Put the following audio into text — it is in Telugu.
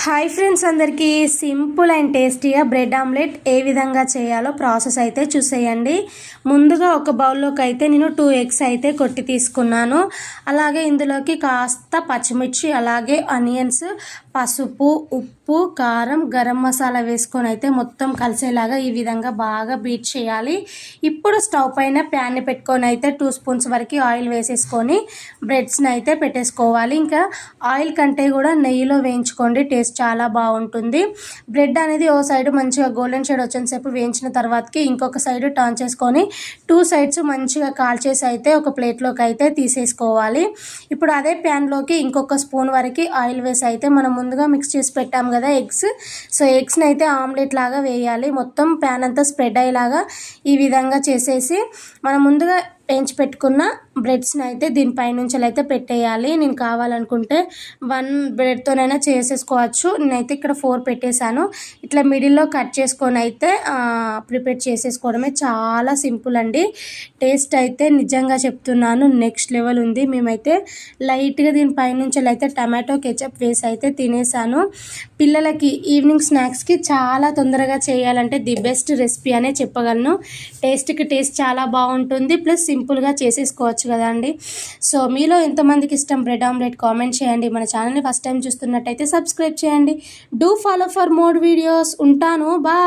హాయ్ ఫ్రెండ్స్, అందరికీ సింపుల్ అండ్ టేస్టీగా బ్రెడ్ ఆమ్లెట్ ఏ విధంగా చేయాలో ప్రాసెస్ అయితే చూసేయండి. ముందుగా ఒక బౌల్లోకి అయితే నేను 2 ఎగ్స్ అయితే కొట్టి తీసుకున్నాను. అలాగే ఇందులోకి కాస్త పచ్చిమిర్చి, అలాగే ఆనియన్స్, పసుపు, ఉప్పు, కారం, గరం మసాలా వేసుకొని అయితే మొత్తం కలిసేలాగా ఈ విధంగా బాగా బీట్ చేయాలి. ఇప్పుడు స్టవ్ పైన ప్యాన్ని పెట్టుకొని అయితే 2 స్పూన్స్ వరకు ఆయిల్ వేసేసుకొని బ్రెడ్స్ని అయితే పెట్టేసుకోవాలి. ఇంకా ఆయిల్ కంటే కూడా నెయ్యిలో వేయించుకోండి, టేస్ట్ చాలా బాగుంటుంది. బ్రెడ్ అనేది ఓ సైడ్ మంచిగా గోల్డెన్ షేడ్ వచ్చేసేపు వేయించిన తర్వాతకి ఇంకొక సైడ్ టర్న్ చేసుకొని 2 సైడ్స్ మంచిగా కాల్చేసి అయితే ఒక ప్లేట్లోకి అయితే తీసేసుకోవాలి. ఇప్పుడు అదే ప్యాన్లోకి ఇంకొక స్పూన్ వరకు ఆయిల్ వేసి అయితే మనం ముందుగా మిక్స్ చేసి పెట్టాం కదా ఎగ్స్, సో ఎగ్స్ని అయితే ఆమ్లెట్ లాగా వేయాలి. మొత్తం ప్యాన్ అంతా స్ప్రెడ్ అయ్యేలాగా ఈ విధంగా చేసేసి మనం ముందుగా వేయించి పెట్టుకున్న బ్రెడ్స్ని అయితే దీనిపైనుంచి అయితే పెట్టేయాలి. నేను కావాలనుకుంటే 1 బ్రెడ్తోనైనా చేసేసుకోవచ్చు. నేనైతే ఇక్కడ 4 పెట్టేశాను. ఇట్లా మిడిల్లో కట్ చేసుకొని అయితే ప్రిపేర్ చేసేసుకోవడమే, చాలా సింపుల్ అండి. టేస్ట్ అయితే నిజంగా చెప్తున్నాను నెక్స్ట్ లెవెల్ ఉంది. మేమైతే లైట్గా దీనిపైనుంచి అయితే టమాటో కెచప్ వేసి అయితే తినేసాను. పిల్లలకి ఈవినింగ్ స్నాక్స్కి చాలా తొందరగా చేయాలంటే ది బెస్ట్ రెసిపీ అనే చెప్పగలను. టేస్ట్కి టేస్ట్ చాలా బాగుంటుంది, ప్లస్ సింపుల్గా చేసేసుకోవచ్చు కదండి. సో మీలో ఎంతమందికి ఇష్టం బ్రెడ్ ఆమ్లెట్ కామెంట్ చేయండి. మన ఛానల్ని ఫస్ట్ టైం చూస్తున్నట్టయితే సబ్స్క్రైబ్ చేయండి. Do follow for more videos. ఉంటాను, బాయ్.